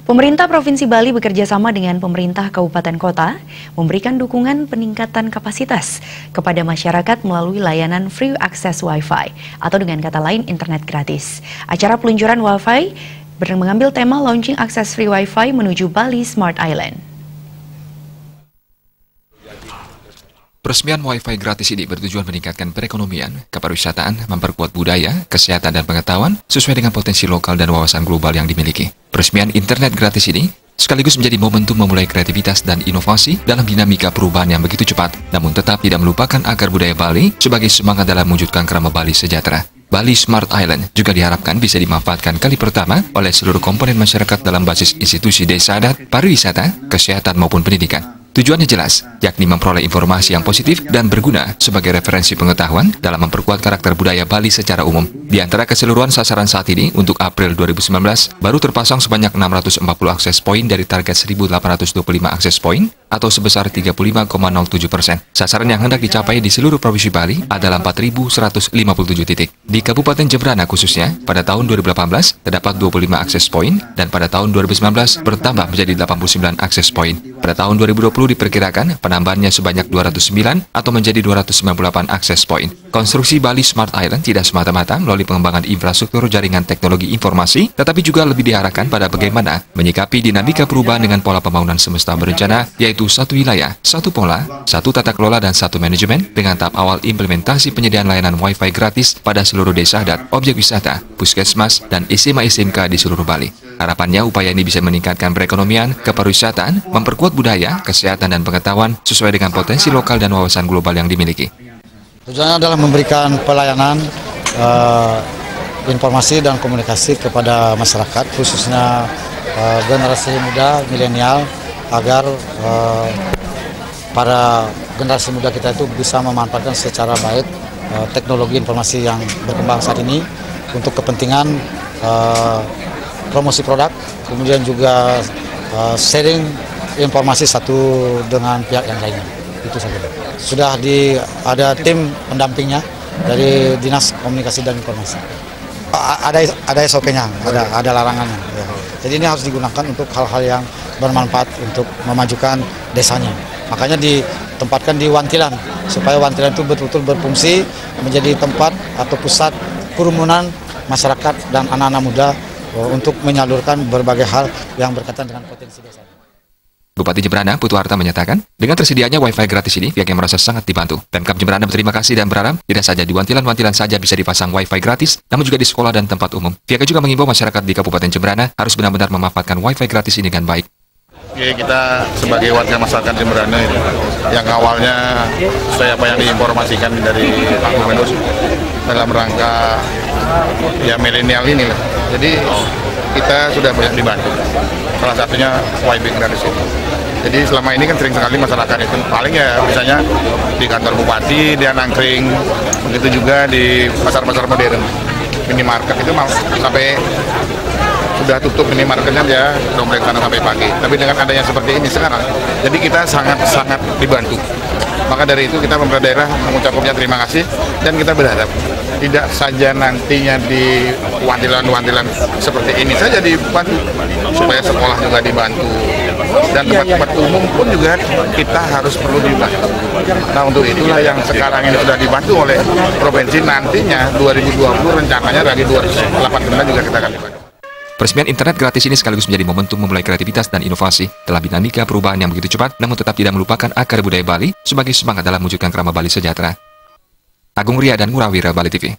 Pemerintah Provinsi Bali bekerja sama dengan pemerintah kabupaten kota memberikan dukungan peningkatan kapasitas kepada masyarakat melalui layanan free access Wi-Fi atau dengan kata lain internet gratis. Acara peluncuran Wi-Fi mengambil tema launching akses free Wi-Fi menuju Bali Smart Island. Peresmian Wi-Fi gratis ini bertujuan meningkatkan perekonomian, kepariwisataan, memperkuat budaya, kesehatan, dan pengetahuan sesuai dengan potensi lokal dan wawasan global yang dimiliki. Peresmian internet gratis ini sekaligus menjadi momentum memulai kreativitas dan inovasi dalam dinamika perubahan yang begitu cepat, namun tetap tidak melupakan akar budaya Bali sebagai semangat dalam mewujudkan kerama Bali sejahtera. Bali Smart Island juga diharapkan bisa dimanfaatkan kali pertama oleh seluruh komponen masyarakat dalam basis institusi desa adat, pariwisata, kesehatan maupun pendidikan. Tujuannya jelas, yakni memperoleh informasi yang positif dan berguna sebagai referensi pengetahuan dalam memperkuat karakter budaya Bali secara umum. Di antara keseluruhan sasaran saat ini, untuk April 2019, baru terpasang sebanyak 640 akses poin dari target 1.825 akses poin atau sebesar 35,07%. Sasaran yang hendak dicapai di seluruh Provinsi Bali adalah 4.157 titik. Di Kabupaten Jembrana khususnya, pada tahun 2018 terdapat 25 akses poin dan pada tahun 2019 bertambah menjadi 89 akses poin. Pada tahun 2020 diperkirakan penambahannya sebanyak 209 atau menjadi 298 akses poin. Konstruksi Bali Smart Island tidak semata-mata melalui pengembangan infrastruktur jaringan teknologi informasi, tetapi juga lebih diarahkan pada bagaimana menyikapi dinamika perubahan dengan pola pembangunan semesta berencana, yaitu satu wilayah, satu pola, satu tata kelola, dan satu manajemen dengan tahap awal implementasi penyediaan layanan Wi-Fi gratis pada seluruh desa adat, objek wisata, puskesmas, dan SMA-SMK di seluruh Bali. Harapannya upaya ini bisa meningkatkan perekonomian, kepariwisataan, memperkuat budaya, kesehatan, dan pengetahuan sesuai dengan potensi lokal dan wawasan global yang dimiliki. Tujuannya adalah memberikan pelayanan, informasi dan komunikasi kepada masyarakat, khususnya generasi muda, milenial, agar para generasi muda kita itu bisa memanfaatkan secara baik teknologi informasi yang berkembang saat ini untuk kepentingan promosi produk, kemudian juga sharing informasi satu dengan pihak yang lainnya. Itu saja. Sudah ada tim pendampingnya dari Dinas Komunikasi dan Informasi. Ada SOP-nya, ada larangannya. Ya. Jadi ini harus digunakan untuk hal-hal yang bermanfaat untuk memajukan desanya. Makanya ditempatkan di Wantilan, supaya Wantilan itu betul-betul berfungsi menjadi tempat atau pusat kerumunan masyarakat dan anak-anak muda untuk menyalurkan berbagai hal yang berkaitan dengan potensi desa. Bupati Jembrana, Putu Harta, menyatakan, dengan tersedianya Wi-Fi gratis ini, pihaknya merasa sangat dibantu. Pemkab Jembrana berterima kasih dan berharap tidak saja di wantilan-wantilan saja bisa dipasang Wi-Fi gratis, namun juga di sekolah dan tempat umum. Pihaknya juga mengimbau masyarakat di Kabupaten Jembrana harus benar-benar memanfaatkan Wi-Fi gratis ini dengan baik. Ya, kita sebagai warga masyarakat Jembrana yang awalnya saya apa yang diinformasikan dari Pak Gubernur dalam rangka ya milenial ini lah. Jadi kita sudah banyak dibantu. Salah satunya Wi-Fi gratis ini. Jadi selama ini kan sering sekali masyarakat itu paling ya misalnya di kantor bupati dia nangkring, begitu juga di pasar-pasar modern, minimarket itu sampai sudah tutup minimarketnya dia dompleng sana sampai pagi. Tapi dengan adanya seperti ini sekarang, jadi kita sangat dibantu. Maka dari itu kita pemerintah daerah mengucapkan terima kasih dan kita berharap tidak saja nantinya di wantilan-wantilan seperti ini saja dibantu, supaya sekolah juga dibantu dan tempat-tempat umum pun juga kita harus perlu dibantu. Nah, untuk itulah yang sekarang ini sudah dibantu oleh provinsi, nantinya 2020 rencananya lagi 2018 juga kita akan dibantu. Peresmian internet gratis ini sekaligus menjadi momentum memulai kreativitas dan inovasi dalam dinamika perubahan yang begitu cepat, namun tetap tidak melupakan akar budaya Bali sebagai semangat dalam mewujudkan kerama Bali sejahtera. Agung Ria dan Murawira, Bali TV.